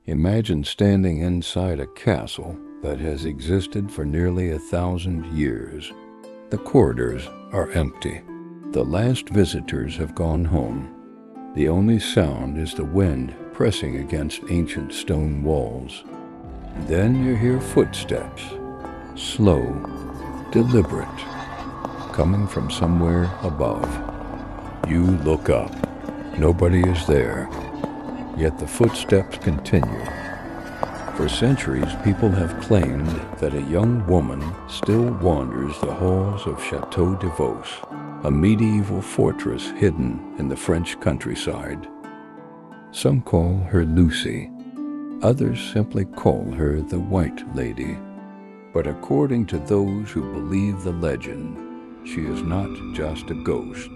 Imagine standing inside a castle that has existed for nearly 1,000 years. The corridors are empty. The last visitors have gone home. The only sound is the wind pressing against ancient stone walls. Then you hear footsteps, slow, deliberate, coming from somewhere above. You look up. Nobody is there, yet the footsteps continue. For centuries, people have claimed that a young woman still wanders the halls of Château de Veauce, a medieval fortress hidden in the French countryside. Some call her Lucie. Others simply call her the White Lady. But according to those who believe the legend, she is not just a ghost.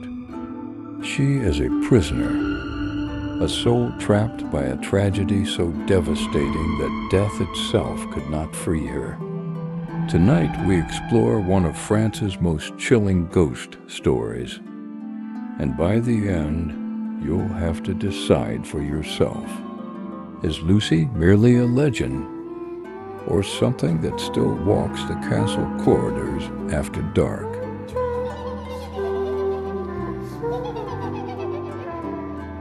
She is a prisoner, a soul trapped by a tragedy so devastating that death itself could not free her. Tonight we explore one of France's most chilling ghost stories. And by the end, you'll have to decide for yourself. Is Lucie merely a legend, or something that still walks the castle corridors after dark?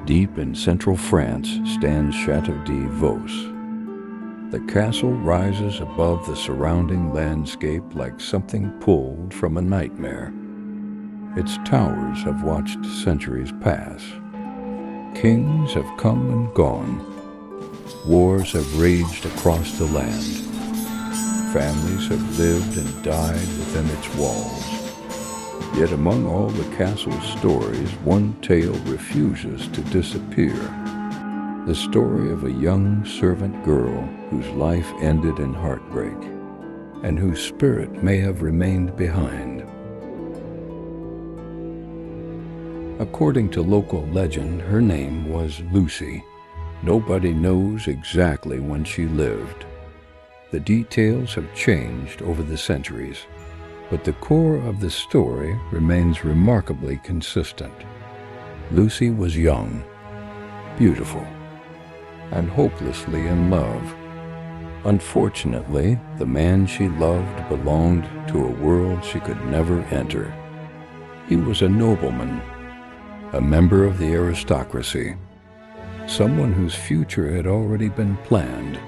Deep in central France stands Château de Veauce. The castle rises above the surrounding landscape like something pulled from a nightmare. Its towers have watched centuries pass. Kings have come and gone. Wars have raged across the land. Families have lived and died within its walls. Yet among all the castle's stories, one tale refuses to disappear. The story of a young servant girl whose life ended in heartbreak, and whose spirit may have remained behind. According to local legend, her name was Lucie. Nobody knows exactly when she lived. The details have changed over the centuries, but the core of the story remains remarkably consistent. Lucie was young, beautiful, and hopelessly in love. Unfortunately, the man she loved belonged to a world she could never enter. He was a nobleman, a member of the aristocracy, someone whose future had already been planned.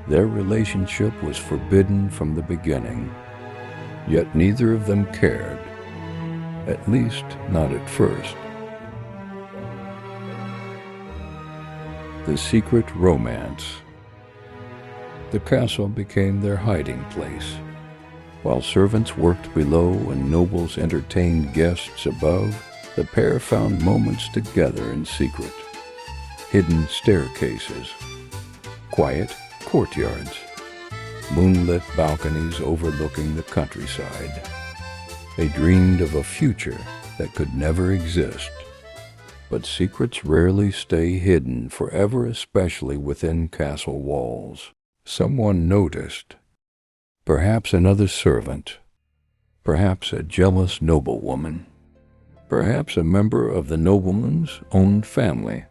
Their relationship was forbidden from the beginning. Yet neither of them cared, at least not at first. The secret romance. The castle became their hiding place. While servants worked below and nobles entertained guests above, the pair found moments together in secret. Hidden staircases, quiet courtyards, moonlit balconies overlooking the countryside. They dreamed of a future that could never exist. But secrets rarely stay hidden forever, especially within castle walls. Someone noticed. Perhaps another servant. Perhaps a jealous noblewoman. Perhaps a member of the nobleman's own family.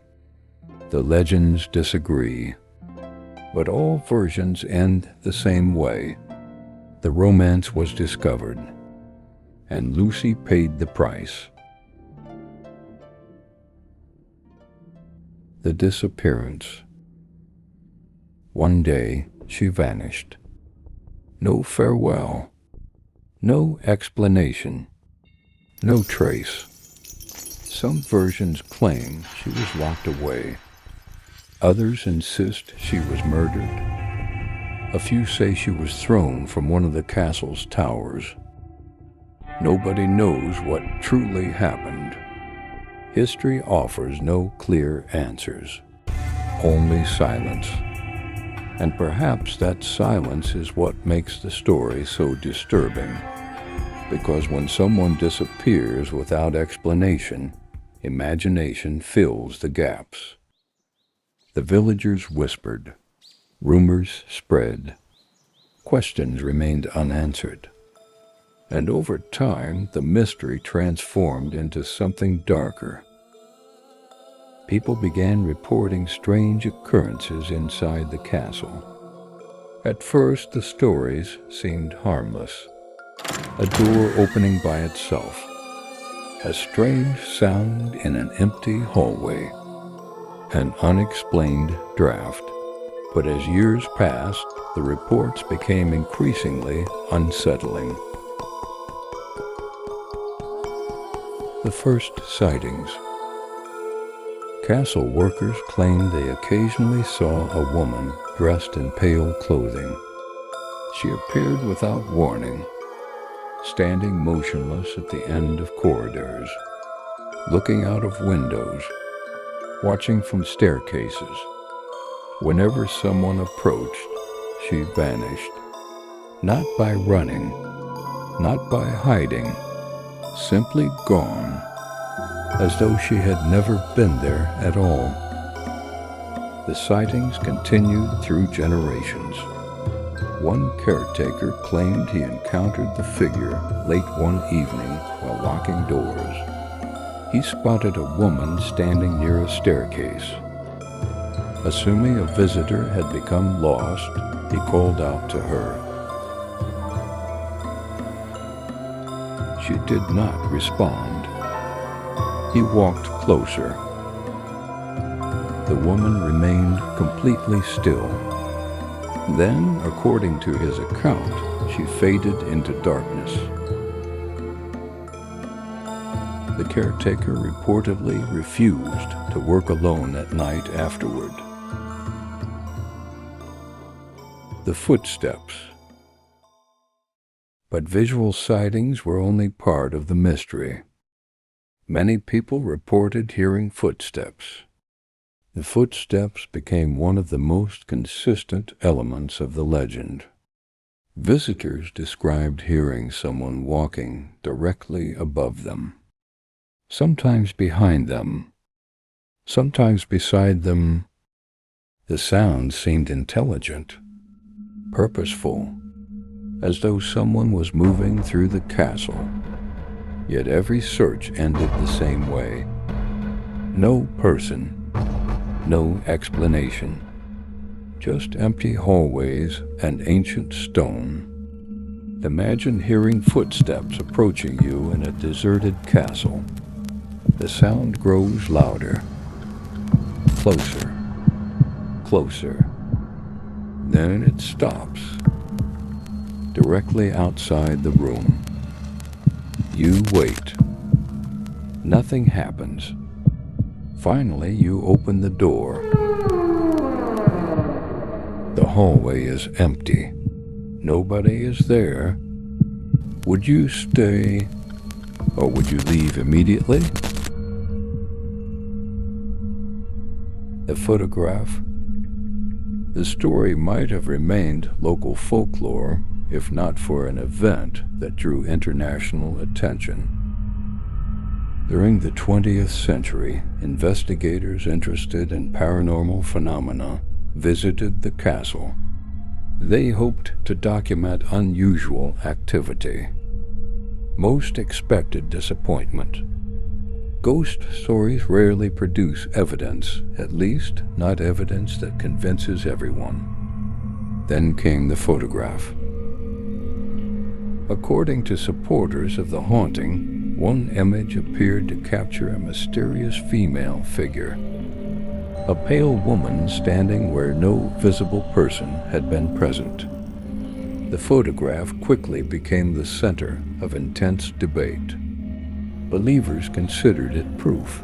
The legends disagree, but all versions end the same way. The romance was discovered, and Lucie paid the price. The disappearance. One day, she vanished. No farewell, no explanation, no trace. Some versions claim she was locked away. Others insist she was murdered. A few say she was thrown from one of the castle's towers. Nobody knows what truly happened. History offers no clear answers, only silence. And perhaps that silence is what makes the story so disturbing. Because when someone disappears without explanation, imagination fills the gaps. The villagers whispered, rumors spread, questions remained unanswered. And over time, the mystery transformed into something darker. people began reporting strange occurrences inside the castle. At first, the stories seemed harmless. A door opening by itself, a strange sound in an empty hallway, an unexplained draft. But as years passed, the reports became increasingly unsettling. The first sightings. Castle workers claimed they occasionally saw a woman dressed in pale clothing. She appeared without warning, standing motionless at the end of corridors, looking out of windows, watching from staircases. Whenever someone approached, she vanished, not by running, not by hiding, simply gone, as though she had never been there at all. The sightings continued through generations. One caretaker claimed he encountered the figure late one evening while locking doors. He spotted a woman standing near a staircase. Assuming a visitor had become lost, he called out to her. She did not respond. He walked closer. The woman remained completely still. Then, according to his account, she faded into darkness. The caretaker reportedly refused to work alone at night afterward. The footsteps. But visual sightings were only part of the mystery. Many people reported hearing footsteps. The footsteps became one of the most consistent elements of the legend. Visitors described hearing someone walking directly above them, sometimes behind them, sometimes beside them. The sound seemed intelligent, purposeful, as though someone was moving through the castle. Yet every search ended the same way. No person, no explanation, just empty hallways and ancient stone. Imagine hearing footsteps approaching you in a deserted castle. The sound grows louder, closer, closer. Then it stops, directly outside the room. You wait. Nothing happens. Finally, you open the door. The hallway is empty. Nobody is there. Would you stay, or would you leave immediately? The photograph. The story might have remained local folklore if not for an event that drew international attention. During the 20th century, investigators interested in paranormal phenomena visited the castle. They hoped to document unusual activity. Most expected disappointment. Ghost stories rarely produce evidence, at least not evidence that convinces everyone. Then came the photograph. According to supporters of the haunting, one image appeared to capture a mysterious female figure. A pale woman standing where no visible person had been present. The photograph quickly became the center of intense debate. Believers considered it proof.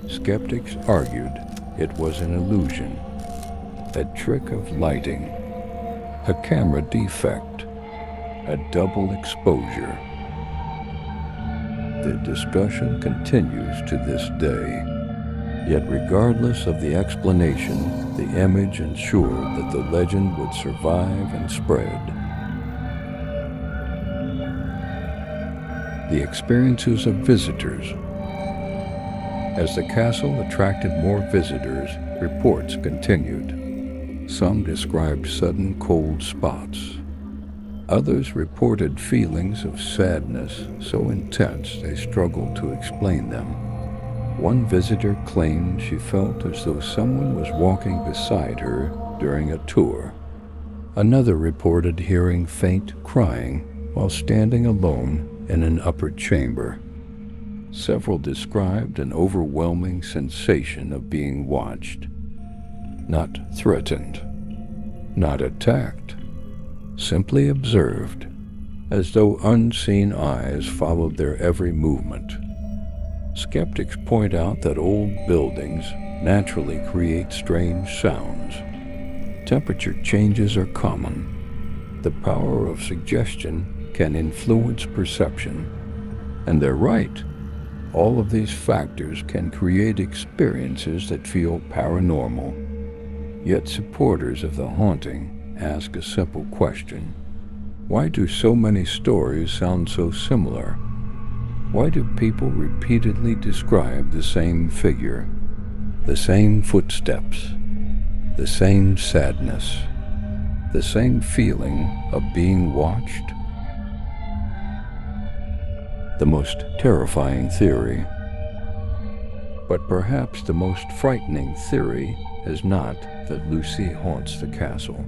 Skeptics argued it was an illusion, a trick of lighting, a camera defect, a double exposure. The discussion continues to this day. Yet regardless of the explanation, the image ensured that the legend would survive and spread. The experiences of visitors. As the castle attracted more visitors, reports continued. Some described sudden cold spots. Others reported feelings of sadness so intense they struggled to explain them. One visitor claimed she felt as though someone was walking beside her during a tour. Another reported hearing faint crying while standing alone in an upper chamber. Several described an overwhelming sensation of being watched, not threatened, not attacked, simply observed, as though unseen eyes followed their every movement. Skeptics point out that old buildings naturally create strange sounds. Temperature changes are common. The power of suggestion can influence perception. And they're right. All of these factors can create experiences that feel paranormal. Yet supporters of the haunting ask a simple question. Why do so many stories sound so similar? Why do people repeatedly describe the same figure, the same footsteps, the same sadness, the same feeling of being watched? The most terrifying theory, but perhaps the most frightening theory, is not that Lucie haunts the castle.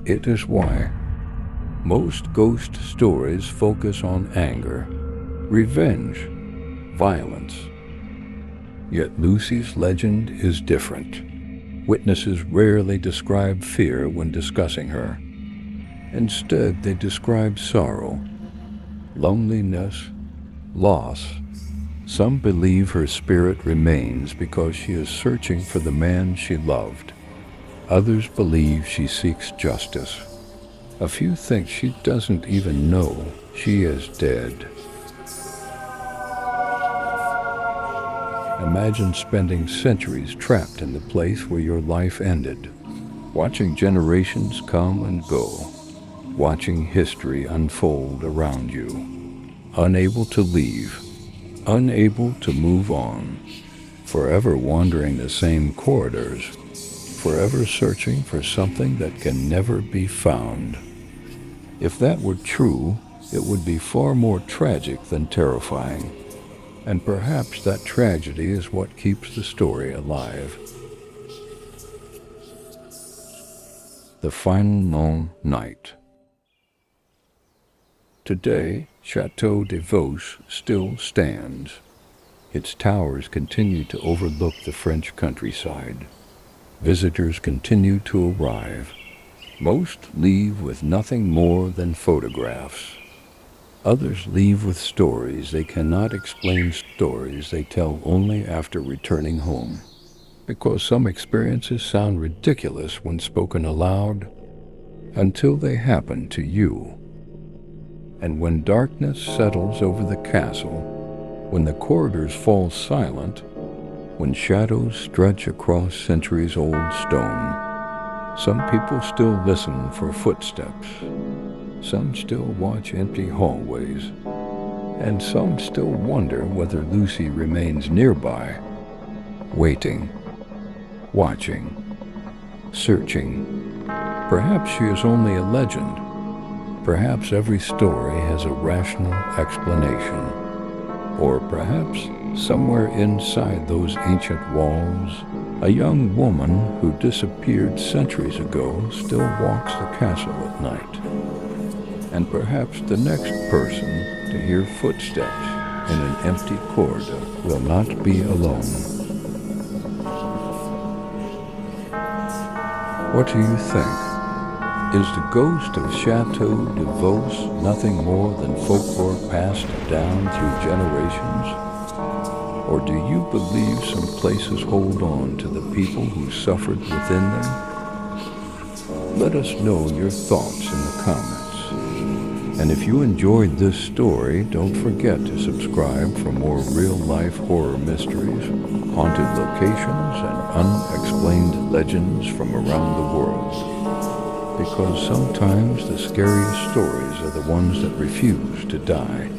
It is why most ghost stories focus on anger, revenge, violence. Yet Lucie's legend is different. Witnesses rarely describe fear when discussing her. Instead, they describe sorrow, loneliness, loss. Some believe her spirit remains because she is searching for the man she loved. Others believe she seeks justice. A few think she doesn't even know she is dead. Imagine spending centuries trapped in the place where your life ended, watching generations come and go, watching history unfold around you, unable to leave, unable to move on, forever wandering the same corridors, forever searching for something that can never be found. If that were true, it would be far more tragic than terrifying. And perhaps that tragedy is what keeps the story alive. The final known night. Today, Château de Veauce still stands. Its towers continue to overlook the French countryside. Visitors continue to arrive. Most leave with nothing more than photographs. Others leave with stories they cannot explain, stories they tell only after returning home. Because some experiences sound ridiculous when spoken aloud, until they happen to you. And when darkness settles over the castle, when the corridors fall silent, when shadows stretch across centuries-old stone, some people still listen for footsteps. Some still watch empty hallways, and some still wonder whether Lucie remains nearby, waiting, watching, searching. Perhaps she is only a legend. Perhaps every story has a rational explanation. Or perhaps somewhere inside those ancient walls, a young woman who disappeared centuries ago still walks the castle at night. And perhaps the next person to hear footsteps in an empty corridor will not be alone. What do you think? Is the ghost of Château de Veauce nothing more than folklore passed down through generations? Or do you believe some places hold on to the people who suffered within them? Let us know your thoughts in the comments. And if you enjoyed this story, don't forget to subscribe for more real-life horror mysteries, haunted locations, and unexplained legends from around the world. Because sometimes the scariest stories are the ones that refuse to die.